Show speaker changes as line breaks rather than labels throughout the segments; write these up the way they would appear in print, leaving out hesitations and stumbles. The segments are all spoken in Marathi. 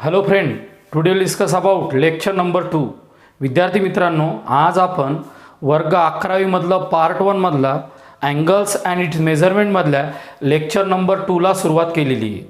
Hello friend, today will discuss about lecture number 2. विद्यार्थी मित्रांनो, आज आपण वर्ग 11वी मधलं पार्ट 1 मधला अँगल्स अँड इट्स मेजरमेंटमधल्या लेक्चर नंबर 2ला सुरुवात केलेली आहे.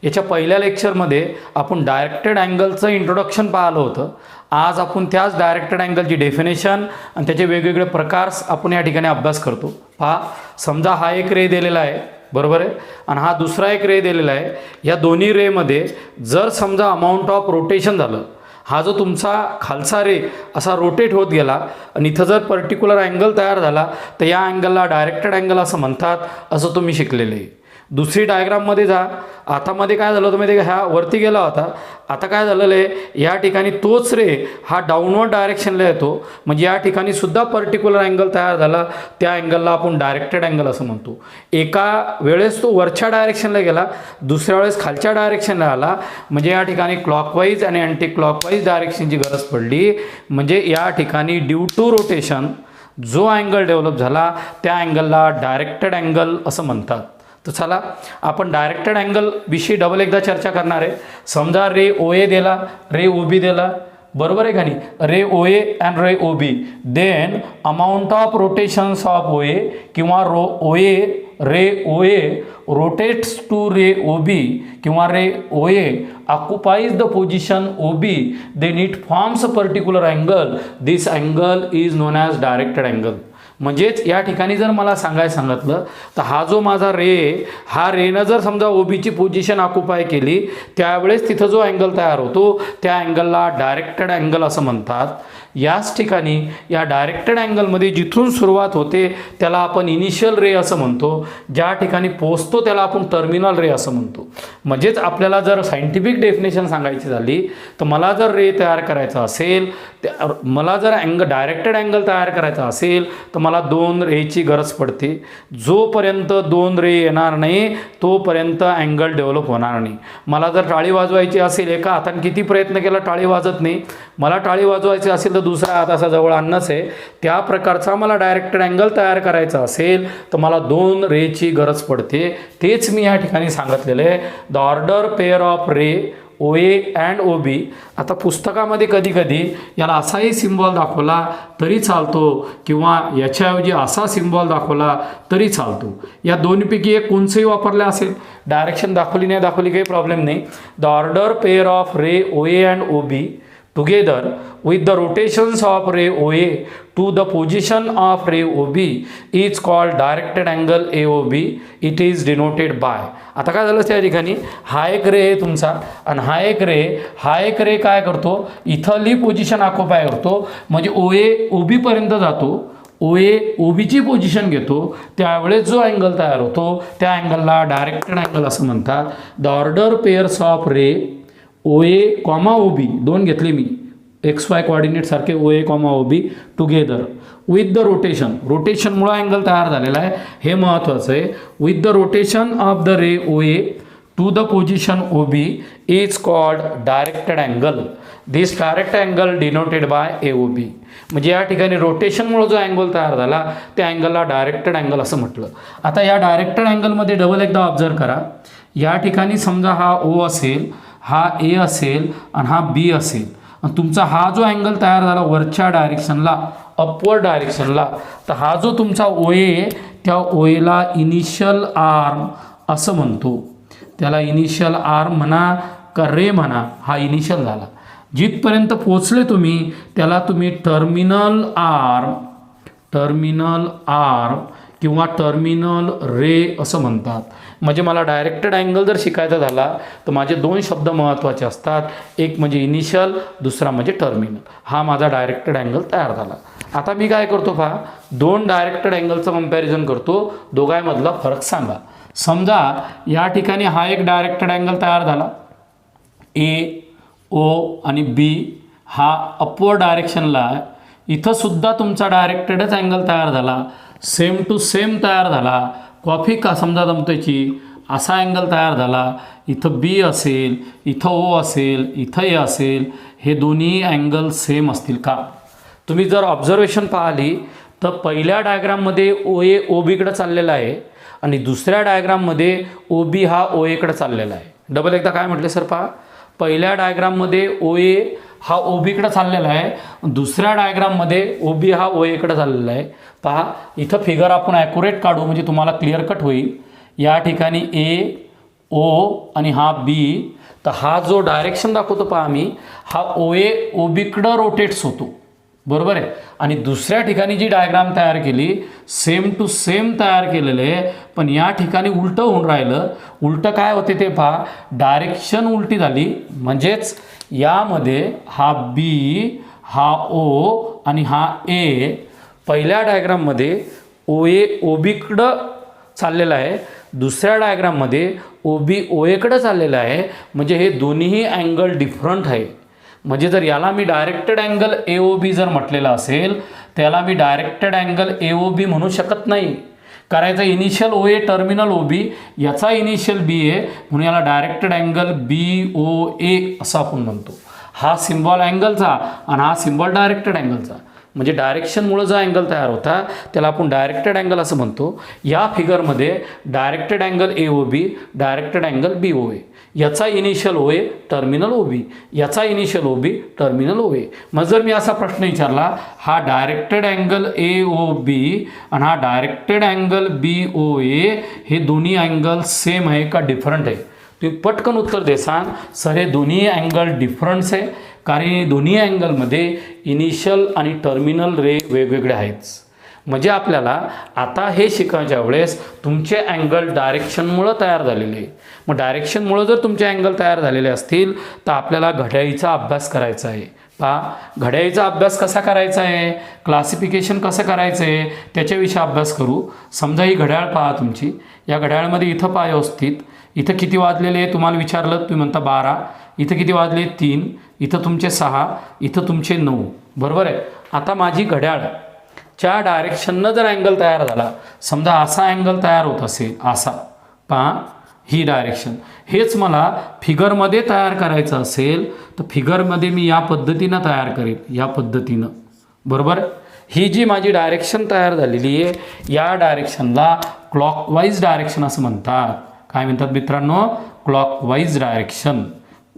याच्या पहिल्या लेक्चरमध्ये आपण डायरेक्टेड अँगलचं इंट्रोडक्शन पाहिलं होतं. आज आपण त्याच डायरेक्टेड अँगलची डेफिनेशन आणि त्याचे वेगवेगळे प्रकार्स आपण या ठिकाणी अभ्यास करतो. पहा, समजा हा एक रे दिलेला आहे, बरोबर आहे, आणि हा दुसरा एक रे दिलेला आहे. या दोन्ही रेमध्ये जर समजा अमाऊंट ऑफ रोटेशन झालं, हा जो तुमचा खालचा रे असा रोटेट होत गेला आणि इथं जर पर्टिक्युलर अँगल तयार झाला तर या अँगलला डायरेक्टेड अँगल असं म्हणतात, असं तुम्ही शिकलेले आहे. दुसरी डायग्राममध्ये जा. आता मध्ये काय झालं होतं माहिती आहे का, ह्या वरती गेला होता. आता काय झालेलं आहे, या ठिकाणी तोच रे हा डाऊनवर्ड डायरेक्शनला येतो, म्हणजे या ठिकाणी सुद्धा पर्टिक्युलर अँगल तयार झाला. त्या अँगलला आपण डायरेक्टेड अँगल असं म्हणतो. एका वेळेस तो वरच्या डायरेक्शनला गेला, दुसऱ्या वेळेस खालच्या डायरेक्शनला आला, म्हणजे या ठिकाणी क्लॉकवाईज आणि अँटी क्लॉकवाईज डायरेक्शनची गरज पडली. म्हणजे या ठिकाणी ड्यू टू रोटेशन जो अँगल डेव्हलप झाला त्या अँगलला डायरेक्टेड अँगल असं म्हणतात. तर चला आपण डायरेक्टेड अँगल विषयी डबल एकदा चर्चा करणार आहे. समजा रे ओ ए दिला, रे ओ बी दिला, बरोबर आहे का नाही, ray O A and ray O B, then amount of rotations of O A किंवा O A ray O A rotates to ray O बी किंवा रे O A occupies the position OB, then it forms a particular angle. This angle is known as directed angle. म्हणजेच या ठिकाणी जर मला सांगितलं तर हा जो माझा रे, हा रेनं जर समजा ओबीची पोझिशन ऑक्युपाय केली, त्यावेळेस तिथं जो अँगल तयार होतो त्या अँगलला डायरेक्टेड अँगल असं म्हणतात. याच ठिकाणी या डायरेक्टेड अँगलमध्ये जिथून सुरुवात होते त्याला आपण इनिशियल रे असं म्हणतो, ज्या ठिकाणी पोचतो त्याला आपण टर्मिनल रे असं म्हणतो. म्हणजेच आपल्याला जर सायंटिफिक डेफिनेशन सांगायची झाली तर मला जर रे तयार करायचा असेल, मला जर डायरेक्टेड अँगल तयार करायचा असेल तर मला दोन रेची गरज पडते. जोपर्यंत दोन रे येणार नाही तोपर्यंत अँगल डेव्हलप होणार नाही. मला जर टाळी वाजवायची असेल, एका हाताने किती प्रयत्न केला टाळी वाजत नाही, मला टाळी वाजवायची असेल तर दुसरा हात असा जवळ आणणंच आहे. त्या प्रकारचा मला डायरेक्टेड अँगल तयार करायचा असेल तर मला दोन रेची गरज पडते. तेच मी या ठिकाणी सांगितलेलं आहे, the order pair of ray O A and O B. आता पुस्तकामध्ये कधी कधी याला असाही सिम्बॉल दाखवला तरी चालतो किंवा याच्याऐवजी असा सिम्बॉल दाखवला तरी चालतो. या दोन्हीपैकी एक कोणचंही वापरलं असेल, डायरेक्शन दाखवली नाही दाखवली काही प्रॉब्लेम नाही. The order pair of ray O A and O B together with the rotations of ray OA to the position of ray OB is called directed angle AOB. It is denoted by. आता काय झालं त्या ठिकाणी, हा एक रे आहे तुमचा आणि हा एक रे काय करतो, इथली पोझिशन ऑक्युपाय करतो, म्हणजे OA OB पर्यंत जातो. OA OBची पोझिशन घेतो, त्यावेळेस जो अँगल तयार होतो त्या अँगलला डायरेक्टेड अँगल असं म्हणतात. The order pairs of ray O A comma O B, दोन घेतले मी एक्स वाय कोऑर्डिनेट सारखे, O A comma O B together with the रोटेशनमुळं अँगल तयार झालेला आहे, हे महत्त्वाचं आहे. With the rotation of the ray O A to the position O B is called directed angle. This direct angle denoted by A O B. म्हणजे या ठिकाणी रोटेशनमुळे जो अँगल तयार झाला त्या अँगलला डायरेक्टेड अँगल असं म्हटलं. आता या डायरेक्टेड अँगलमध्ये डबल एकदा ऑब्झर्व करा. या ठिकाणी समजा हा ओ असेल, हा ए असेल आणि हा बी असेल, आणि तुमचा हा जो अँगल तयार झाला वरच्या डायरेक्शनला, अपवर्ड डायरेक्शनला, तर हा जो तुमचा ओ ए, त्या ओ एला इनिशियल आर्म असं म्हणतो. त्याला इनिशियल आर्म म्हणा का रे म्हणा, हा इनिशियल झाला. जिथपर्यंत पोचले तुम्ही त्याला तुम्ही टर्मिनल आर्म किंवा टर्मिनल रे असं म्हणतात. म्हणजे मला डायरेक्टेड अँगल जर शिकायचा झाला तर माझे दोन शब्द महत्त्वाचे असतात, एक म्हणजे इनिशियल, दुसरा म्हणजे टर्मिनल. हा माझा डायरेक्टेड अँगल तयार झाला. आता मी काय करतो पहा, दोन डायरेक्टेड अँगलचं कंपॅरिझन करतो, दोघांमधला फरक सांगा. समजा या ठिकाणी हा एक डायरेक्टेड अँगल तयार झाला, ए ओ आणि बी हा अपवर्ड डायरेक्शनला, इथं सुद्धा तुमचा डायरेक्टेडच अँगल तयार झाला, सेम टू सेम तयार झाला. कॉफी का समजा जमतेची असा अँगल तयार झाला. इथं बी असेल, इथं ओ असेल, इथं ए असेल, हे दोन्ही अँगल सेम असतील का? तुम्ही जर ऑब्झर्वेशन पाहिली तर पहिल्या डायग्राममध्ये ओ ए ओ बीकडे चाललेला आहे आणि दुसऱ्या डायग्राममध्ये ओ बी हा ओ एकडे चाललेला आहे. डबल एकदा काय म्हटले सर पहा, पहिल्या डायग्राममध्ये ओ ए हा ओ बीकडे चाललेला आहे, दुसऱ्या डायग्राममध्ये ओ बी हा ओ एकडे चाललेला आहे. पहा इथं फिगर आपण ॲक्युरेट काढू म्हणजे तुम्हाला क्लिअर कट होईल. या ठिकाणी ए ओ आणि हा बी, तर हा जो डायरेक्शन दाखवतो पहा मी, हा ओ ए ओ बीकडं रोटेट्स होतो, बरोबर आहे. आणि दुसऱ्या ठिकाणी जी डायग्राम तयार केली सेम टू सेम तयार केलेलं आहे, पण या ठिकाणी उलटं होऊन राहिलं. उलटं काय होते ते पहा, डायरेक्शन उलटी झाली. म्हणजेच यामध्ये हा बी हा ओ आणि हा ए पहिल्या डायग्राममध्ये ओ ए ओ बीकडं चाललेलं आहे, दुसऱ्या डायग्राममध्ये ओ बी ओ एकडं चाललेलं आहे. म्हणजे हे दोन्हीही अँगल डिफरंट आहे. म्हणजे जर याला मी डायरेक्टेड अँगल ए ओ बी जर म्हटलेलं असेल, त्याला मी डायरेक्टेड अँगल ए ओ बी म्हणू शकत नाही. कारण याचा इनिशियल ओ ए टर्मिनल ओ बी, याचा इनिशियल बी ए, म्हणून याला डायरेक्टेड अँगल बी ओ ए असं आपण म्हणतो. हा सिम्बॉल अँगलचा आणि हा सिम्बॉल डायरेक्टेड अँगलचा. म्हणजे डायरेक्शनमुळं जो अँगल तयार होता त्याला आपण डायरेक्टेड अँगल असं म्हणतो. या फिगरमध्ये directed angle A O B, directed angle B O A, याचा इनिशियल ओ ए टर्मिनल ओ बी, याचा इनिशियल ओ बी टर्मिनल ओ ए. मग जर मी असा प्रश्न विचारला, हा डायरेक्टेड अँगल ए ओ बी आणि हा डायरेक्टेड अँगल बी ओ ए, हे दोन्ही अँगल सेम आहे का डिफरंट आहे? तुम्ही पटकन उत्तर देसान सर हे दोन्ही अँगल डिफरंट्स आहे, कारण दोन्ही अँगलमध्ये इनिशियल आणि टर्मिनल रे वेगवेगळे आहेत. म्हणजे आपल्याला आता हे शिकायच्या वेळेस तुमचे अँगल डायरेक्शनमुळं तयार झालेले आहे. मग डायरेक्शनमुळं जर तुमचे अँगल तयार झालेले असतील तर आपल्याला घड्याळीचा अभ्यास करायचा आहे. पहा घड्याळीचा अभ्यास कसा करायचा आहे, क्लासिफिकेशन कसं करायचं आहे त्याच्याविषयी अभ्यास करू. समजा ही घड्याळ पहा तुमची, या घड्याळमध्ये इथं पहा व्यवस्थित, इथं किती वाजलेले आहे तुम्हाला विचारलं, तुम्ही म्हणता 12, इथं किती वाजले 3, इथं तुमचे 6, इथं तुमचे 9, बरोबर आहे. आता माझी घड्याळच्या डायरेक्शननं जर अँगल तयार झाला, समजा असा अँगल तयार होत असेल, असा पहा ही डायरेक्शन, हेच मला फिगरमध्ये तयार करायचं असेल तर फिगरमध्ये मी या पद्धतीनं तयार करेल, या पद्धतीनं, बरोबर. ही जी माझी डायरेक्शन तयार झालेली आहे या डायरेक्शनला क्लॉकवाईज डायरेक्शन असं म्हणतात. काय म्हणतात मित्रांनो? Clockwise direction.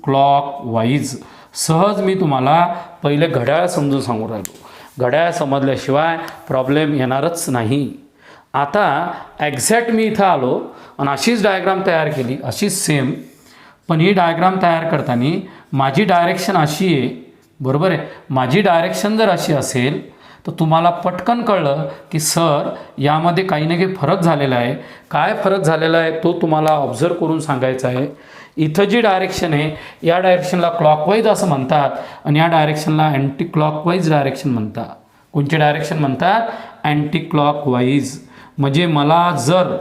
क्लॉकवाईज. सहज मी तुम्हाला पहिले घड्याळ समजून सांगू राहिलो, घड्याळ समजल्याशिवाय प्रॉब्लेम येणारच नाही. आता एक्झॅक्ट मी इथं आलो आणि अशीच डायग्राम तयार केली, अशीच सेम, पण ही डायग्राम तयार करताना माझी डायरेक्शन अशी आहे, बरोबर आहे. माझी डायरेक्शन जर अशी असेल तर तुम्हाला पटकन कळलं की सर यामध्ये काही ना काही फरक झालेला आहे. काय फरक झालेला आहे तो तुम्हाला ऑब्झर्व करून सांगायचा आहे. इथं जी डायरेक्शन आहे या डायरेक्शनला क्लॉकवाईज असं म्हणतात आणि या डायरेक्शनला अँटी क्लॉकवाईज डायरेक्शन म्हणतात. कोणची डायरेक्शन म्हणतात? Anti clockwise. म्हणजे मला जर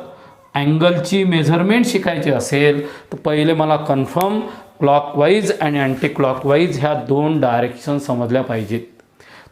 अँगलची मेजरमेंट शिकायची असेल तर पहिले मला कन्फर्म क्लॉकवाईज आणि अँटी क्लॉकवाईज ह्या दोन डायरेक्शन समजल्या पाहिजेत.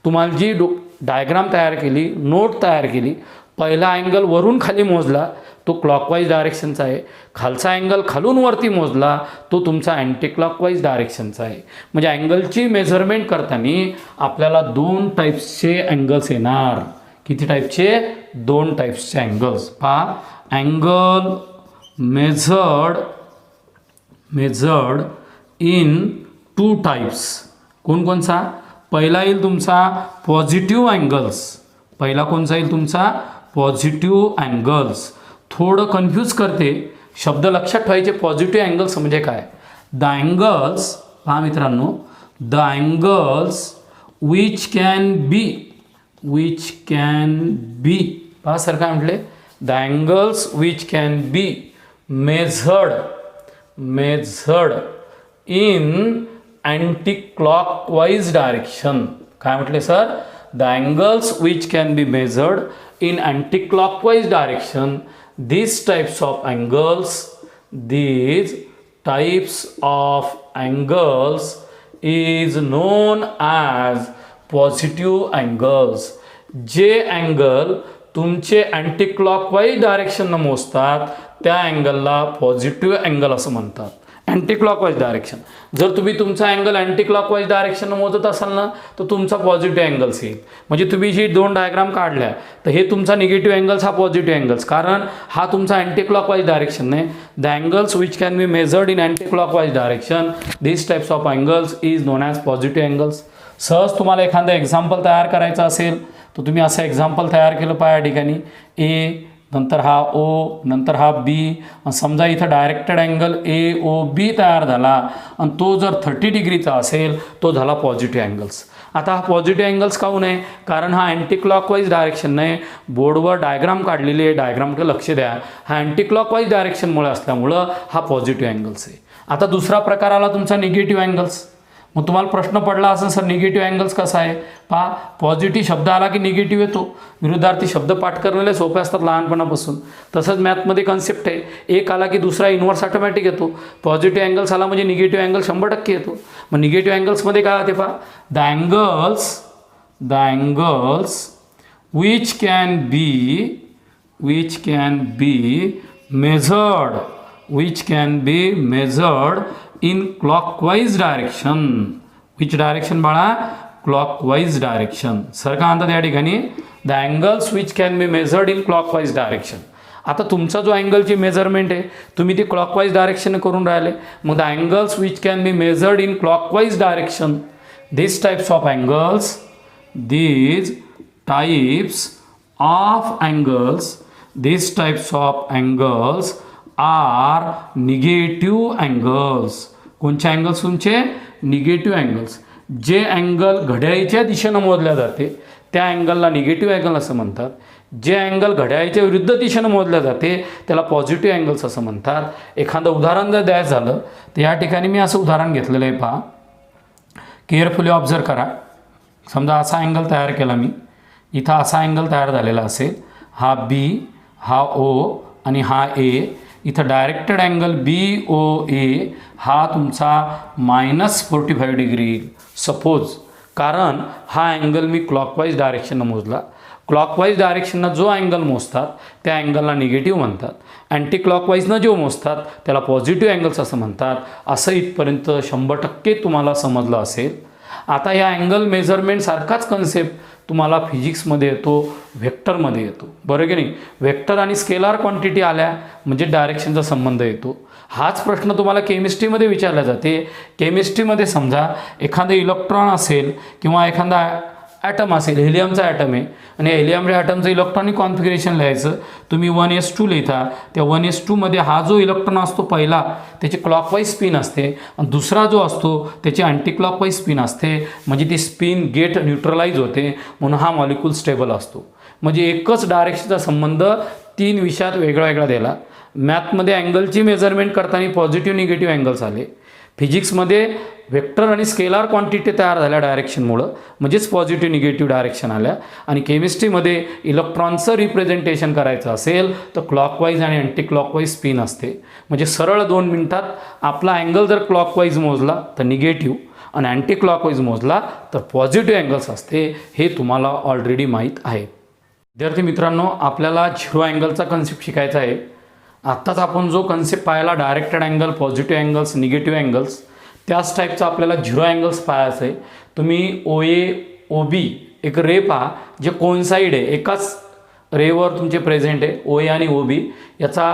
तुम्हाला जी डायग्राम तयार केली, नोट तयार केली, पहिला अँगल वरून खाली मोजला तो क्लॉकवाईज डायरेक्शनचा आहे, खालचा अँगल खालून वरती मोजला तो तुमचा अँटी क्लॉकवाईज डायरेक्शनचा आहे. म्हणजे अँगलची मेजरमेंट करताना आपल्याला दोन टाईप्सचे अँगल्स येणार. किती टाईपचे? दोन टाईप्सचे अँगल्स. पहा, angle measured in two types. कोणकोणचा? पहिला येईल तुमचा पॉझिटिव्ह अँगल्स. पहिला कोणचा येईल तुमचा? Positive angles. थोडं कन्फ्यूज करते, शब्द लक्षात ठेवायचे. पॉझिटिव्ह अँगल्स म्हणजे काय? द अँगल्स, पहा मित्रांनो, the angles which can be, पहा सर काय म्हटले? The angles which can be measured in anticlockwise direction. काय म्हटले sir? The angles which can be measured in anti-clockwise direction. These types of angles is known as positive angles. जे अँगल तुमचे अँटी क्लॉकवाईज डायरेक्शननं मोजतात त्या अँगलला पॉझिटिव्ह अँगल असं म्हणतात. Anti clockwise direction. जर तुम्ही तुमचा अँगल अँटी क्लॉकवाईज डायरेक्शन मोजत असाल ना तर तुमचा पॉझिटिव्ह अँगल्स येईल. म्हणजे तुम्ही जी दोन डायग्राम काढल्या तर हे तुमचा निगेटिव्ह अँगल्स हा पॉझिटिव्ह अँगल्स, कारण हा तुमचा अँटी क्लॉकवाईज डायरेक्शन नाही. The angles which can be measured in anticlockwise direction this types of angles is known as positive angles. सहज तुम्हाला एखादं एक्झाम्पल तयार करायचं असेल तर तुम्ही असं एक्झाम्पल तयार केलं पाहिजे. या ठिकाणी ए, नंतर हा ओ, नंतर हा बी. समजा इथं डायरेक्टेड अँगल ए ओ बी तयार झाला आणि तो जर 30 डिग्रीचा असेल तो झाला पॉझिटिव्ह अँगल्स. आता हा पॉझिटिव्ह अँगल्स काहून आहे? कारण हा अँटी क्लॉकवाईज डायरेक्शन नाही. बोर्डवर डायग्राम काढलेली आहे, डायग्रामकडे लक्ष द्या. हा अँटी क्लॉकवाईज डायरेक्शनमुळे असल्यामुळं हा पॉझिटिव्ह अँगल्स आहे. आता दुसरा प्रकार आला तुमचा निगेटिव्ह अँगल्स. मग तुम्हाला प्रश्न पडला असेल सर निगेटिव्ह अँगल्स कसा आहे? पहा, पॉझिटिव्ह शब्द आला की निगेटिव्ह येतो. विरुद्धार्थी शब्द पाठ करण्याला सोपे असतात लहानपणापासून. तसंच मॅथमध्ये कन्सेप्ट आहे, एक आला की दुसरा इन्व्हर्स ऑटोमॅटिक येतो. पॉझिटिव्ह अँगल्स आला म्हणजे निगेटिव्ह अँगल 100% येतो. मग निगेटिव्ह अँगल्समध्ये काय होते पहा, the angles which can be measured in clockwise direction. Which direction बाळा? Clockwise direction. सर काय म्हणतात या ठिकाणी? The angles which can be measured in clockwise direction. आता तुमचा जो अँगलची मेजरमेंट आहे तुम्ही ती क्लॉकवाईज डायरेक्शन करून राहिले. मग the angles which can be measured in clockwise direction these types of angles are negative angles. कोणचे अँगल्स तुमचे? Negative angles. जे अँगल घड्याळीच्या दिशेनं मोजल्या जाते त्या अँगलला निगेटिव्ह अँगल असं म्हणतात. जे अँगल घड्याळीच्या विरुद्ध दिशेनं मोजल्या जाते त्याला पॉझिटिव्ह अँगल्स असं म्हणतात. एखादं उदाहरण जर द्यायचं झालं तर या ठिकाणी मी असं उदाहरण घेतलेलं आहे. पहा, केअरफुली ऑब्झर्व करा. समजा असा अँगल तयार केला मी, इथं असा अँगल तयार झालेला असेल. हा बी, हा ओ आणि हा ए. इथं डायरेक्टेड अँगल बी ओ ए हा तुमचा -45 डिग्री सपोज. कारण हा अँगल मी क्लॉकवाईज डायरेक्शननं मोजला. क्लॉकवाईज डायरेक्शननं जो अँगल मोजतात त्या अँगलला निगेटिव्ह म्हणतात. अँटी क्लॉकवाईजनं जो मोजतात त्याला पॉझिटिव्ह अँगल्स असं म्हणतात. असं इथपर्यंत 100% तुम्हाला समजलं असेल. आता या अँगल मेजरमेंट सारखाच कन्सेप्ट तुम्हाला फिजिक्समध्ये येतो, व्हेक्टरमध्ये येतो, बरं की नाही? व्हेक्टर आणि स्केलार क्वांटिटी आल्या म्हणजे डायरेक्शनचा संबंध येतो. हाच प्रश्न तुम्हाला केमिस्ट्रीमध्ये विचारला जाते. केमिस्ट्रीमध्ये समजा एखादं इलेक्ट्रॉन असेल किंवा एखादा ॲटम असेल, हेलियमचा ॲटम आहे आणि हेलियमच्या ॲटमचं इलेक्ट्रॉनिक कॉन्फिगरेशन लिहायचं. तुम्ही 1s2 लिहिता. त्या 1s2 मध्ये हा जो इलेक्ट्रॉन असतो पहिला त्याची क्लॉकवाईज स्पिन असते आणि दुसरा जो असतो त्याची अँटी क्लॉकवाईज स्पिन असते. म्हणजे ती स्पिन गेट न्यूट्रलाइज होते म्हणून हा मॉलिक्यूल स्टेबल असतो. म्हणजे एकच डायरेक्शनचा संबंध 3 विषयात वेगळा वेगळा दिला. मॅथमध्ये अँगलची मेजरमेंट करताना पॉझिटिव्ह निगेटिव्ह अँगल्स आले. फिजिक्समध्ये वेक्टर आणि स्केलार क्वांटिटी तयार झाल्या डायरेक्शनमुळं म्हणजेच पॉझिटिव्ह निगेटिव्ह डायरेक्शन आल्या. आणि केमिस्ट्रीमध्ये इलेक्ट्रॉनचं रिप्रेझेंटेशन करायचं असेल तर क्लॉकवाईज आणि अँटी क्लॉकवाईज स्पिन असते. म्हणजे सरळ 2 मिनिटात आपला अँगल जर क्लॉकवाईज मोजला तर निगेटिव्ह आणि अँटी क्लॉकवाईज मोजला तर पॉझिटिव्ह अँगल्स असते. हे तुम्हाला ऑलरेडी माहीत आहे. विद्यार्थी मित्रांनो, आपल्याला झिरो अँगलचा कन्सेप्ट शिकायचा आहे. आत्ताच आपण जो कन्सेप्ट पाहिला directed angle, positive angles, negative angles, त्याच टाईपचा आपल्याला झिरो अँगल्स पाहायचं आहे. तुम्ही ओ ए ओ बी एक रे पहा जे कोइन्साइड आहे, एकाच रेवर तुमचे प्रेझेंट आहे ओ ए आणि ओ बी. याचा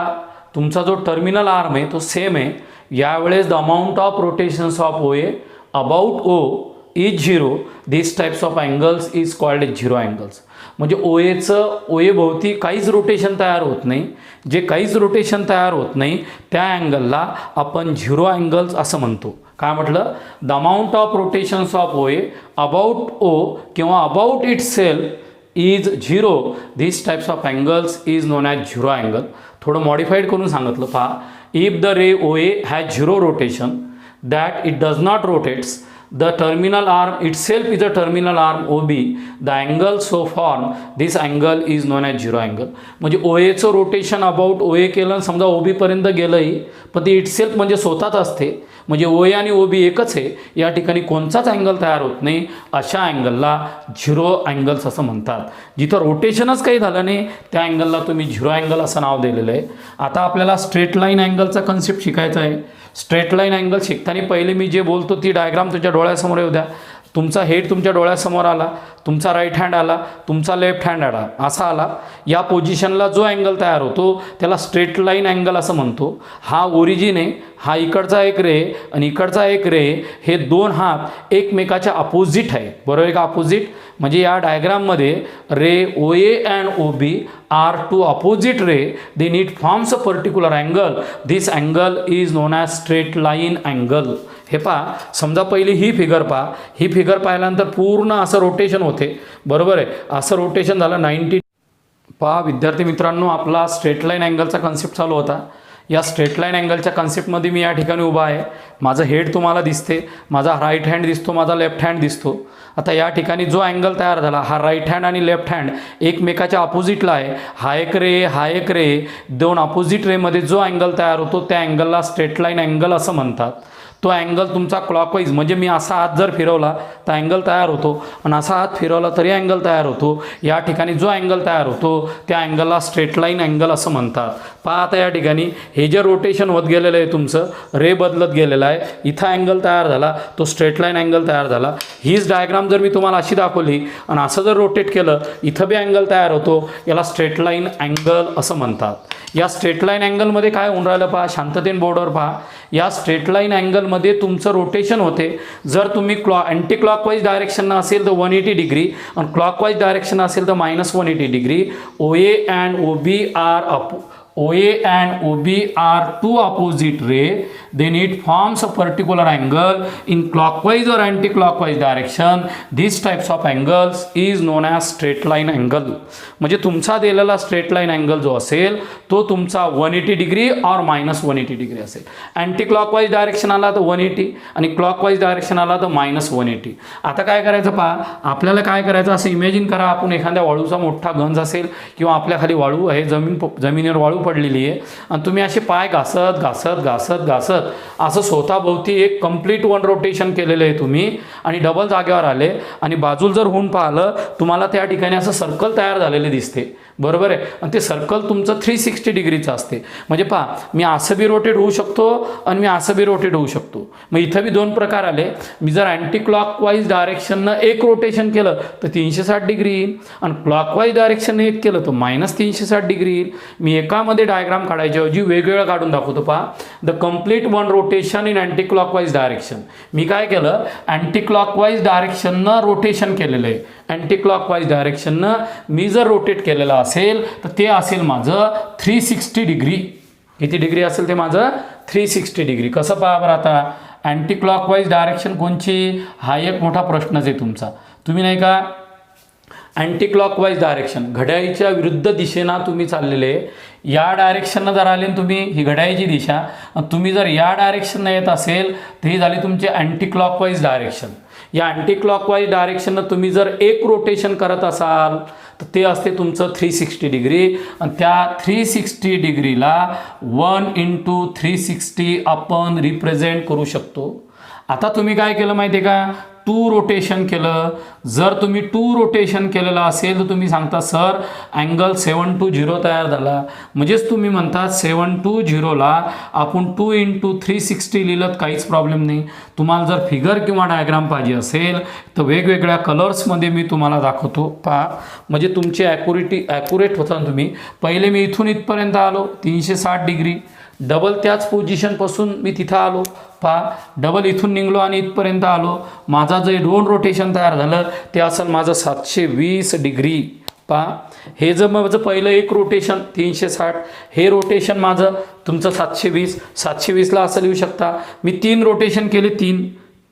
तुमचा जो टर्मिनल आर्म आहे तो सेम आहे. यावेळेस the amount of rotations of O A about O is zero. This types of angles is called a zero angles. म्हणजे ओ ए भोवती काहीच रोटेशन तयार होत नाही. जे काहीच रोटेशन तयार होत नाही त्या अँगलला आपण झिरो अँगल्स असं म्हणतो. काय म्हटलं? The amount of rotations of O A about O किंवा about itself is zero. This types of angles is known as zero angle. थोडं मॉडिफाईड करून सांगितलं पहा. If the ray O A has zero rotation that it does not rotates the terminal arm itself is a terminal arm OB, the angle so formed, this angle is known as zero angle. म्हणजे OAचं रोटेशन अबाउट OA केलं समजा OB पर्यंत गेलंही पण ती इटसेल्फ म्हणजे स्वतःच असते. म्हणजे OA आणि OB एकच आहे. या ठिकाणी कोणताच अँगल तयार होत नाही. अशा अँगलला झिरो अँगल्स असं म्हणतात. जिथं रोटेशनच काही झालं नाही त्या अँगलला तुम्ही झिरो अँगल असं नाव दिलेलं आहे. आता आपल्याला स्ट्रेट लाईन अँगलचा कन्सेप्ट शिकायचा आहे. स्ट्रेट लाईन अँगल शिकताना पहिले मी जे बोलतो ती डायग्राम तुझ्या डोळ्यासमोर येऊ द्या. तुमचा हेड तुमच्या डोळ्यासमोर आला, तुमचा राईट हँड आला, तुमचा लेफ्ट हँड आला, असा आला. या पोझिशनला जो अँगल तयार होतो त्याला स्ट्रेट लाईन अँगल असं म्हणतो. हा ओरिजिन आहे, हा इकडचा एक रे आणि इकडचा एक रे, हे दोन हात एकमेकाच्या अपोजिट आहे, बरोबर आहे का? अपोजिट म्हणजे या डायग्राममध्ये ray O A and O B are two opposite ray, then it forms a particular angle. This angle is known as straight line angle. हे पहा, समजा पहिली ही फिगर पहा. ही फिगर पाहिल्यानंतर पूर्ण असं रोटेशन होते, बरोबर आहे? असं रोटेशन झालं 90. पहा विद्यार्थी मित्रांनो, आपला स्ट्रेट लाईन अँगलचा कन्सेप्ट चालू होता. या स्ट्रेट लाईन अँगलच्या कन्सेप्टमध्ये मी या ठिकाणी उभा आहे. माझं हेड तुम्हाला दिसते, माझा राईट हँड दिसतो, माझा लेफ्ट हँड दिसतो. आता या ठिकाणी जो अँगल तयार झाला, हा राईट हँड आणि लेफ्ट हँड एकमेकाच्या अपोजिटला आहे. हा एक रे, हा एक रे, दोन अपोजिट रेमध्ये जो अँगल तयार होतो त्या अँगलला स्ट्रेट लाईन अँगल असं म्हणतात. तो अँगल तुमचा क्लॉकवाईज, म्हणजे मी असा हात जर फिरवला तर अँगल तयार होतो आणि असा हात फिरवला तरी अँगल तयार होतो. या ठिकाणी जो अँगल तयार होतो त्या अँगलला स्ट्रेट लाईन अँगल असं म्हणतात. पहा आता या ठिकाणी हे जे रोटेशन होत गेलेलं आहे, तुमचं रे बदलत गेलेलं आहे, इथं अँगल तयार झाला, तो स्ट्रेट लाईन अँगल तयार झाला. हीच डायग्राम जर मी तुम्हाला अशी दाखवली आणि असं जर रोटेट केलं, इथं बी अँगल तयार होतो, याला स्ट्रेट लाईन अँगल असं म्हणतात. या स्ट्रेट लाईन अँगलमध्ये काय होऊन राहिलं पहा, शांततेने बोर्डवर पहा. या स्ट्रेट लाईन अँगलमध्ये तुमचं रोटेशन होते. जर तुम्ही अँटी क्लॉकवाईज डायरेक्शननं असेल तर 180 डिग्री आणि क्लॉकवाईज डायरेक्शन असेल तर -180 degree. O A and O B are OA and OB are two opposite ray, then it forms a particular angle in clockwise or anti-clockwise direction. These types of angles is known as straight line angle. म्हणजे तुमचा दिलेला स्ट्रेट लाईन अँगल जो असेल तो तुमचा 180 डिग्री और -180 डिग्री असेल. अँटी क्लॉकवाईज डायरेक्शन आला तर 180 आणि क्लॉकवाईज डायरेक्शन आला तर -180. आता काय करायचं पहा, आपल्याला काय करायचं असं इमॅजिन करा, आपण एखाद्या वाळूचा मोठा गंज असेल किंवा आपल्या खाली वाळू आहे, जमिनीवर वाळू पडलेली आहे आणि तुम्ही असे पाय घासत घासत घासत घासत असं स्वतःभोवती एक कंप्लीट वन रोटेशन केलेलं आहे तुम्ही आणि डबल जागेवर आले आणि बाजूला जर होऊन पाहिलं तुम्हाला त्या ठिकाणी असं सर्कल तयार झालेले दिसते, बरोबर आहे? आणि ते सर्कल तुमचं 360 डिग्रीचं असते. म्हणजे पहा, मी असं बी रोटेट होऊ शकतो आणि मी असं बी रोटेट होऊ शकतो. मग इथं बी दोन प्रकार आले. मी जर अँटी क्लॉकवाईज डायरेक्शननं एक रोटेशन केलं तर 360 डिग्री येईल आणि क्लॉकवाईज डायरेक्शननं एक केलं तर -360 डिग्री येईल. मी एकामध्ये डायग्राम काढायच्याऐवजी वेगवेगळं काढून दाखवतो. पहा, the complete one rotation in anticlockwise direction. मी काय केलं, अँटी क्लॉकवाईज डायरेक्शननं रोटेशन केलेलं आहे. अँटी क्लॉकवाईज डायरेक्शननं मी जर रोटेट केलेलं असेल तर ते असेल माझं 360 डिग्री. किती डिग्री असेल ते माझं 360 डिग्री. कसं पहा बरं आता, अँटी क्लॉकवाईज डायरेक्शन कोणची, हा एक मोठा प्रश्नच आहे तुमचा. तुम्ही नाही का अँटी क्लॉकवाईज डायरेक्शन, घड्याळीच्या विरुद्ध दिशेनं तुम्ही चाललेले, या डायरेक्शननं जर आले तुम्ही, ही घड्याळीची दिशा, तुम्ही जर या डायरेक्शननं येत असेल तर ही झाली तुमची अँटी क्लॉकवाईज डायरेक्शन. या अँटी क्लॉकवाईज डायरेक्शननं तुम्ही जर एक रोटेशन करत असाल तर ते असते तुमचं 360 डिग्री आणि त्या 360 डिग्रीला 1 × 360 आपण रिप्रेझेंट करू शकतो. आता तुम्ही काय केलं माहिती आहे का, 2 रोटेशन केलं. जर तुम्ही 2 रोटेशन केलेलं असेल तर तुम्ही सांगता सर अँगल 720 तयार झाला. म्हणजेच तुम्ही म्हणता 720ला आपण 2 × 360 लिहिलं काहीच प्रॉब्लेम नाही. तुम्हाला जर फिगर किंवा डायग्राम पाहिजे असेल तर वेगवेगळ्या कलर्समध्ये मी तुम्हाला दाखवतो. पहा, म्हणजे तुमची ॲक्युरेट होता. तुम्ही पहिले मी इथून इथपर्यंत आलो 360 डिग्री, डबल त्याच पोझिशनपासून मी तिथं आलो. पहा, डबल इथून निघलो आणि इथपर्यंत आलो. माझा जे 2 रोटेशन तयार झालं ते असेल माझं 720 डिग्री. पहा, हे जर माझं पहिलं एक रोटेशन 360, हे रोटेशन माझं तुमचं 720ला असं लिहू शकता. मी 3 रोटेशन केले,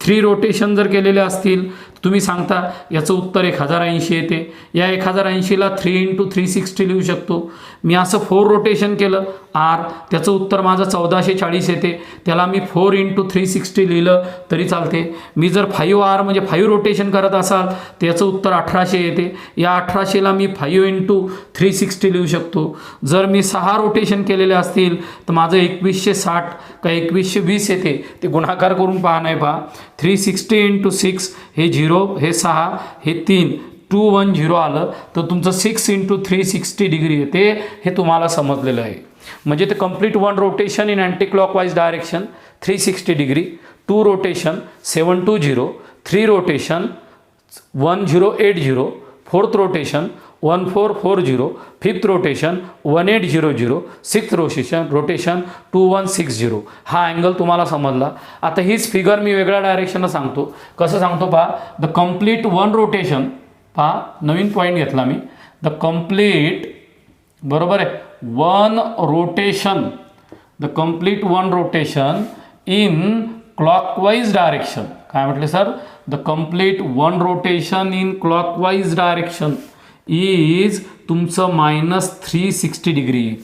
3 रोटेशन जर केलेले असतील तुम्ही सांगता याचं उत्तर 1080 येते. या 1080ला 3 × 360 लिहू शकतो. मी असं 4 रोटेशन केलं R, त्याचं उत्तर माझं 1440 येते. त्याला मी 4 × 360 लिहिलं तरी चालते. मी जर 5R म्हणजे 5 रोटेशन करत असाल त्याचं उत्तर 1800 येते. या 1800ला मी 5 × 360 लिहू शकतो. जर मी 6 रोटेशन केलेले असतील तर माझं 2160 का 2120 येते. ते गुणाकार करून पहा, नाही पहा. 360 × 6 हे 0, हे 6, हे 3, 210 आलं तर तुमचं 6 × 360 डिग्री येते. हे तुम्हाला समजलेलं आहे. म्हणजे ते complete 1 rotation in anticlockwise direction 360 degree, 2 rotation 720, 3 rotation 1080, 4th rotation 1440, 5th rotation 1800, 6th rotation 2160. हा अँगल तुम्हाला समजला. आता हीच फिगर मी वेगळ्या डायरेक्शनला सांगतो. कसं सांगतो पहा, द कंप्लीट 1 रोटेशन, पहा नवीन पॉईंट घेतला मी, द कंप्लीट, बरोबर आहे, 1 rotation, the complete 1 rotation in clockwise direction. काय म्हटले sir? The complete 1 rotation in clockwise direction is तुमचं -360 डिग्री.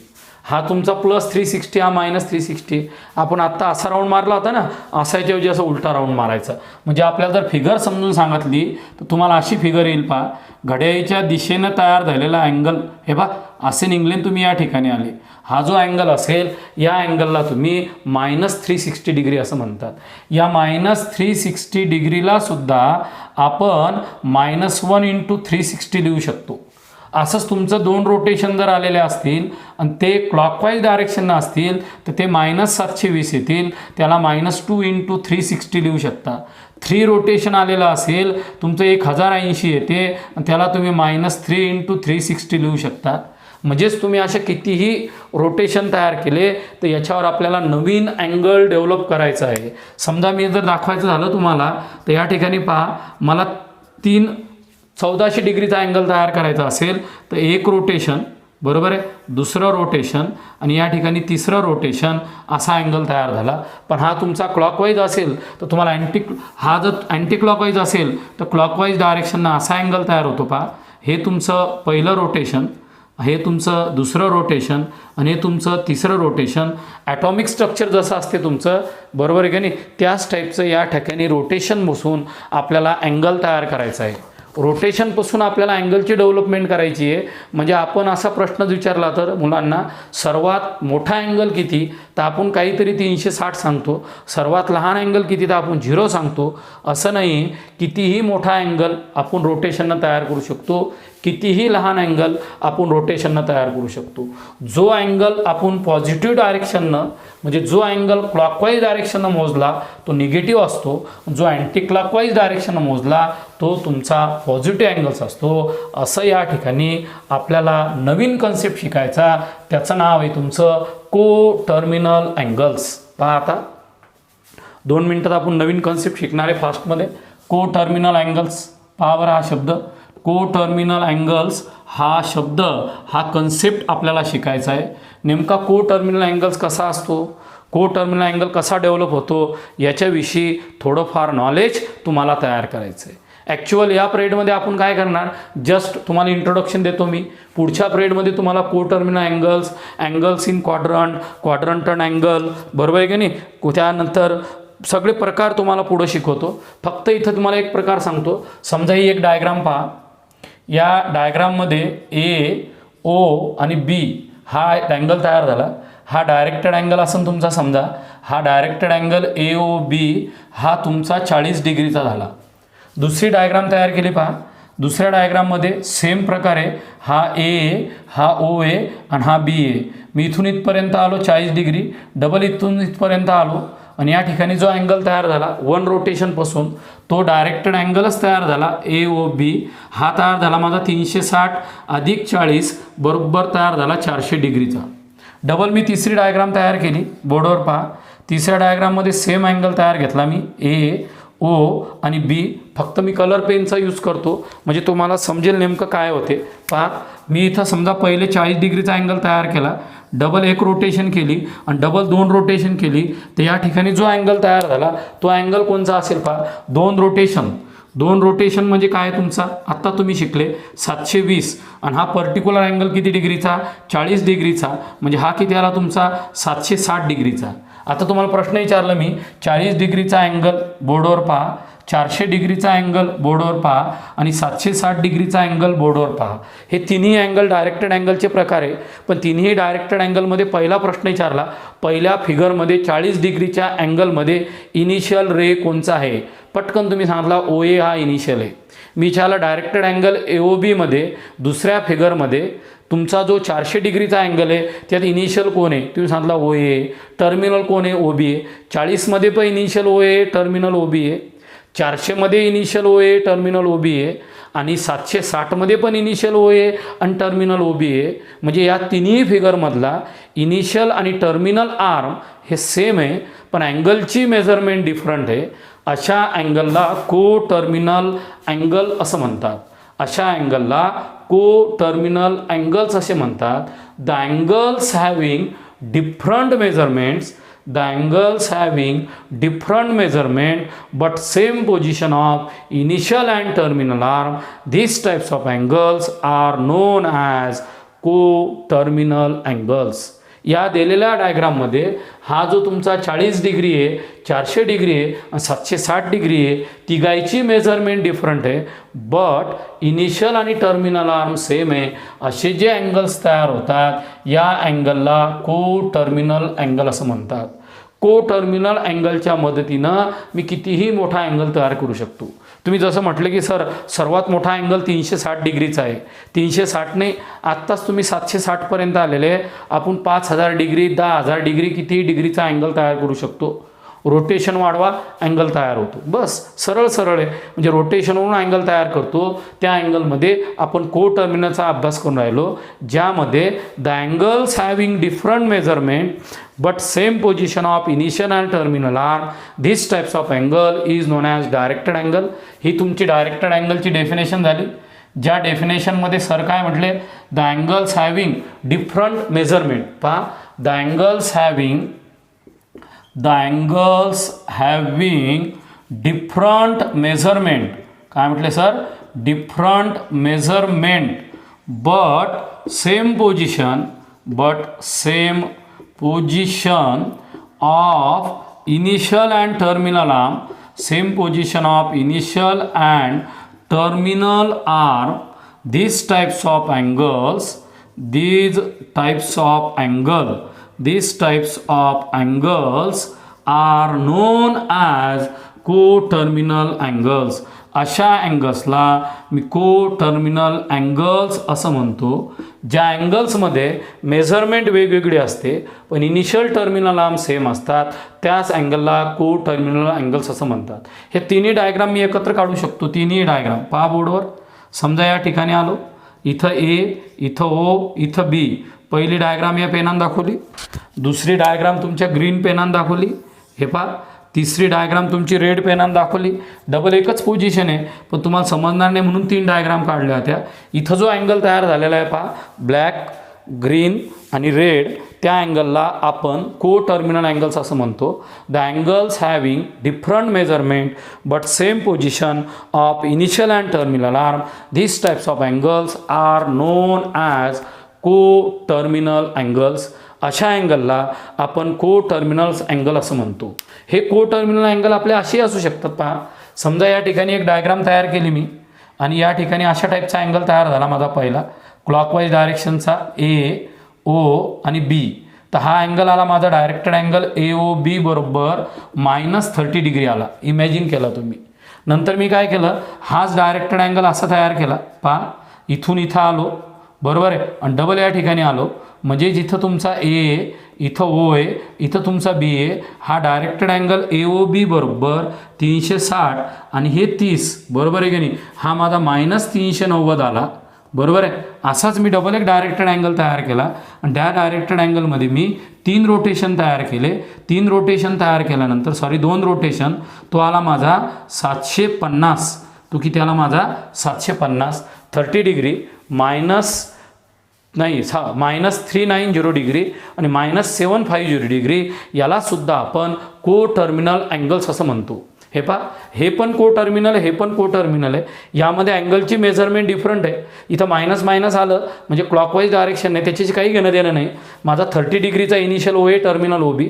हा तुमचा +360, हा -360. आपण आत्ता असा राऊंड मारला होता ना, असायच्याऐवजी असं उलटा राऊंड मारायचा. म्हणजे आपल्याला जर फिगर समजून सांगितली तर तुम्हाला अशी फिगर येईल. पहा, घड्याळीच्या दिशेनं तयार झालेला अँगल, हे बा असे निघले तुम्ही या ठिकाणी आले. हा जो अँगल असेल, या अँगलला तुम्ही -360 डिग्री असं म्हणतात. या -360 डिग्रीला सुद्धा आपण -1 × 360 लिहू शकतो. असंच तुमचं 2 रोटेशन जर आलेले असतील आणि ते क्लॉकवाईज डायरेक्शननं असतील तर ते -720 येतील. त्याला -2 × 360 लिहू शकता. 3 रोटेशन आलेलं असेल तुमचं 1080 येते आणि त्याला तुम्ही -3 × 360 लिहू शकता. म्हणजेच तुम्ही असे कितीही रोटेशन तयार केले तर याच्यावर आपल्याला नवीन अँगल डेव्हलप करायचा आहे. समजा मी जर दाखवायचं झालं तुम्हाला तर या ठिकाणी पहा, मला 1400 डिग्रीचा अँगल तयार करायचा असेल तर 1 रोटेशन, बरोबर आहे, दुसरं रोटेशन आणि या ठिकाणी तिसरं रोटेशन, असा अँगल तयार झाला. पण हा तुमचा क्लॉकवाईज असेल तर तुम्हाला हा जर अँटी क्लॉकवाईज असेल तर क्लॉकवाईज डायरेक्शननं असा अँगल तयार होतो. पहा, हे तुमचं पहिलं रोटेशन, हे तुमचं दुसरं रोटेशन आणि हे तुमचं तिसरं रोटेशन. ॲटॉमिक स्ट्रक्चर जसं असते तुमचं, बरोबर आहे की नाही, त्याच टाईपचं या ठिकाणी रोटेशन बसून आपल्याला अँगल तयार करायचा आहे. रोटेशनपासून आपल्याला अँगलची डेव्हलपमेंट करायची आहे. म्हणजे आपण असा प्रश्न विचारला तर मुलांना, सर्वात मोठा अँगल किती, तर आपण काहीतरी 360 सांगतो. सर्वात लहान अँगल किती, तर आपण 0 सांगतो. असं नाही, कितीही मोठा अँगल आपण रोटेशननं तयार करू शकतो, कितीही लहान अँगल आपण रोटेशननं तयार करू शकतो. जो अँगल आपण पॉझिटिव्ह डायरेक्शननं, म्हणजे जो अँगल क्लॉकवाईज डायरेक्शननं मोजला तो निगेटिव्ह असतो. जो अँटी क्लॉकवाईज डायरेक्शननं मोजला तो तुमचा पॉझिटिव्ह अँगल्स असतो. असं या ठिकाणी आपल्याला नवीन कन्सेप्ट शिकायचा, त्याचं नाव आहे तुमचं को टर्मिनल अँगल्स. पहा, आता 2 मिनटात आपण नवीन कन्सेप्ट शिकणार आहे फास्टमध्ये. को टर्मिनल अँगल्स, पहा बरं, हा शब्द को टर्मिनल अँगल्स, हा शब्द, हा कन्सेप्ट आपल्याला शिकायचा आहे. नेमका को टर्मिनल अँगल्स कसा असतो, को टर्मिनल अँगल कसा डेव्हलप होतो, याच्याविषयी थोडंफार नॉलेज तुम्हाला तयार करायचं आहे. ॲक्च्युअल या पिरियडमध्ये आपण काय करणार, जस्ट तुम्हाला इंट्रोडक्शन देतो मी. पुढच्या पिरियडमध्ये तुम्हाला coterminal angles, angles in quadrant, quadrantal angle, बरोबर आहे की नाही, त्यानंतर सगळे प्रकार तुम्हाला पुढं शिकवतो. फक्त इथं तुम्हाला एक प्रकार सांगतो. समजा ही एक डायग्राम पहा. या डायग्राममध्ये ए, ओ आणि बी हा अँगल तयार झाला. हा डायरेक्टेड अँगल असेल तुमचा. समजा हा डायरेक्टेड अँगल ए ओ बी हा तुमचा 40 डिग्रीचा झाला. दुसरी डायग्राम तयार केली पहा. दुसऱ्या डायग्राममध्ये सेम प्रकारे हा ए, हा ओ ए आणि हा बी ए. मी इथून इथपर्यंत आलो 40 डिग्री, डबल इथून इथपर्यंत आलो आणि या ठिकाणी जो अँगल तयार झाला 1 रोटेशनपासून तो डायरेक्टेड अँगलच तयार झाला. ए ओ बी हा तयार झाला माझा 360 + 40 बरोबर तयार झाला 400 डिग्रीचा. डबल मी तिसरी डायग्राम तयार केली. बोर्डवर पहा. तिसऱ्या डायग्राममध्ये सेम अँगल तयार घेतला मी, ए, ओ आणि बी. फक्त मी कलर पेनचा यूज करतो म्हणजे तुम्हाला समजेल नेमकं काय होते. पहा, मी इथं समजा पहिले 40 डिग्रीचा अँगल तयार केला, डबल 1 रोटेशन केली आणि डबल 2 रोटेशन केली, तर या ठिकाणी जो अँगल तयार झाला तो अँगल कोणचा असेल पहा, 2 रोटेशन. 2 रोटेशन म्हणजे काय तुमचा, आत्ता तुम्ही शिकले 720 आणि हा पर्टिक्युलर अँगल किती डिग्रीचा, 40 डिग्रीचा. म्हणजे हा किती आला तुमचा 760 डिग्रीचा. आता तुम्हाला प्रश्न विचारला मी, 40 डिग्रीचा अँगल बोर्डवर पहा, 400 डिग्रीचा अँगल बोर्डवर पहा आणि 760 डिग्रीचा अँगल बोर्डवर पहा. हे तिन्ही अँगल डायरेक्टेड अँगलचे प्रकार आहे. पण तिन्ही डायरेक्टेड अँगलमध्ये पहिला प्रश्न विचारला, पहिल्या फिगरमध्ये 40 डिग्रीच्या अँगलमध्ये इनिशियल रे कोणचा आहे. पटकन तुम्ही सांगितला ओ ए हा इनिशियल आहे. मी याला डायरेक्टेड अँगल AOBमध्ये दुसऱ्या फिगरमध्ये तुमचा जो 400 डिग्रीचा अँगल आहे त्यात इनिशियल कोण आहे तुम्ही सांगितला OA, टर्मिनल कोण आहे OB आहे. 40मध्ये पण इनिशियल OA टर्मिनल OB आहे, 400मध्ये इनिशियल OA टर्मिनल OB आहे आणि 760मध्ये पण इनिशियल OA आणि टर्मिनल OB आहे. म्हणजे या तिन्ही फिगरमधला इनिशियल आणि टर्मिनल आर्म हे सेम आहे पण अँगलची मेजरमेंट डिफरंट आहे. अशा अँगलला को टर्मिनल अँगल असं म्हणतात. अशा अँगलला को टर्मिनल अँगल्स असे म्हणतात. The angles having different measurements, the angles having different measurement but same position of initial and terminal arm, these types of angles are known as co-terminal angles. या दिलेल्या डायग्राममध्ये हा जो तुमचा 40 डिग्री आहे, 400 डिग्री आहे आणि 760 डिग्री आहे, तिघांची मेजरमेंट डिफरंट आहे बट इनिशियल आणि टर्मिनल आर्म सेम आहे. असे जे अँगल्स तयार होतात या अँगलला को टर्मिनल अँगल असं म्हणतात. को टर्मिनल अँगलच्या मदतीनं मी कितीही मोठा अँगल तयार करू शकतो. तुम्ही जसं म्हटलं की सर सर्वात मोठा अँगल 360 डिग्रीचा आहे, 360ने आत्ताच तुम्ही 760पर्यंत आलेले, आपण 5000 डिग्री 10,000 डिग्री कितीही डिग्रीचा अँगल तयार करू शकतो. रोटेशन वाढवा अँगल तयार होतो. बस सरळ सरळ आहे. म्हणजे रोटेशनवरून अँगल तयार करतो त्या अँगलमध्ये आपण को टर्मिनलचा अभ्यास करून राहिलो ज्यामध्ये the angles having different measurement but same position of initial and terminal arm, this types of angle is known as directed angle. ही तुमची डायरेक्टेड अँगलची डेफिनेशन झाली. ज्या डेफिनेशनमध्ये सर काय म्हटले, the angles having different measurement. पहा the angles having different measurement. काय म्हटले sir, different measurement but same position of initial and terminal arm, same position of initial and terminal arm. These types of angles are known as co-terminal angles. अशा अँगल्सला मी को टर्मिनल अँगल्स असं म्हणतो. ज्या अँगल्समध्ये मेजरमेंट वेगवेगळी असते पण इनिशियल टर्मिनल आर्म सेम असतात त्याच अँगलला को टर्मिनल अँगल्स असं म्हणतात. हे तिन्ही डायग्राम मी एकत्र काढू शकतो. तिन्ही डायग्राम पहा बोर्डवर. समजा या ठिकाणी आलो, इथं A, इथं O, इथं B. पहिली डायग्राम या पेनानं दाखवली, दुसरी डायग्राम तुमच्या ग्रीन पेनानं दाखवली, हे पहा. तिसरी डायग्राम तुमची रेड पेनानं दाखवली. डबल एकच पोझिशन आहे पण तुम्हाला समजणार नाही म्हणून 3 डायग्राम काढल्या होत्या. इथं जो अँगल तयार झालेला आहे पहा, ब्लॅक, ग्रीन आणि रेड, त्या अँगलला आपण को टर्मिनल अँगल्स असं म्हणतो. The angles having different measurement but same position of initial and terminal arm, this types of angles are known as coterminal angles. अशा अँगलला आपण को टर्मिनल्स अँगल असं म्हणतो. हे को टर्मिनल अँगल आपले असे असू शकतात. पहा समजा या ठिकाणी एक डायग्राम तयार केली मी आणि या ठिकाणी अशा टाईपचा अँगल तयार झाला माझा पहिला क्लॉकवाईज डायरेक्शनचा A, O आणि B. तर हा अँगल आला माझा डायरेक्टेड अँगल AOB बरोबर -30 डिग्री आला. इमॅजिन केला तुम्ही. नंतर मी काय केलं, हाच डायरेक्टेड अँगल असा तयार केला. पहा इथून इथं आलो बरोबर आहे आणि डबल या ठिकाणी आलो. म्हणजे जिथं तुमचा A आहे, इथं O आहे, इथं तुमचा B आहे. हा डायरेक्टेड अँगल AOB बरोबर 360 आणि हे 30 बरोबर आहे की नाही. हा माझा -390 आला बरोबर आहे. असाच मी डबल एक डायरेक्टेड अँगल तयार केला आणि त्या डायरेक्टेड अँगलमध्ये मी 3 रोटेशन तयार केले. 3 रोटेशन तयार केल्यानंतर 2 रोटेशन तो आला माझा 750. तो किती आला माझा 750. 30 डिग्री -390 डिग्री आणि -750 डिग्री याला सुद्धा आपण को टर्मिनल अँगल्स असं म्हणतो. हे पहा, हे पण को टर्मिनल आहे, हे पण को टर्मिनल आहे. यामध्ये अँगलची मेजरमेंट डिफरंट आहे. इथं मायनस मायनस आलं म्हणजे क्लॉकवाईज डायरेक्शन नाही, त्याच्याशी काही घेणं देणं नाही. माझा 30 डिग्रीचा इनिशियल OA टर्मिनल OB,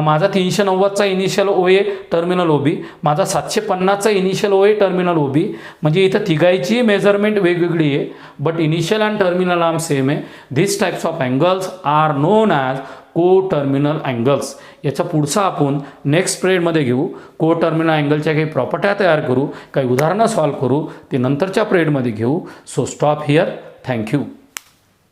माझा 390चा इनिशियल OA टर्मिनल OB, माझा 750चा इनिशियल OA टर्मिनल OB. म्हणजे इथं तिघांची मेजरमेंट वेगवेगळी आहे but initial and terminal arm same आहे. These types of angles are known as coterminal angles. याचा पुढचा आपण नेक्स्ट पिरियडमध्ये घेऊ. को टर्मिनल अँगलच्या काही प्रॉपर्ट्या तयार करू, काही उदाहरणं सॉल्व करू, ते नंतरच्या पिरियडमध्ये घेऊ. So stop here. थँक्यू.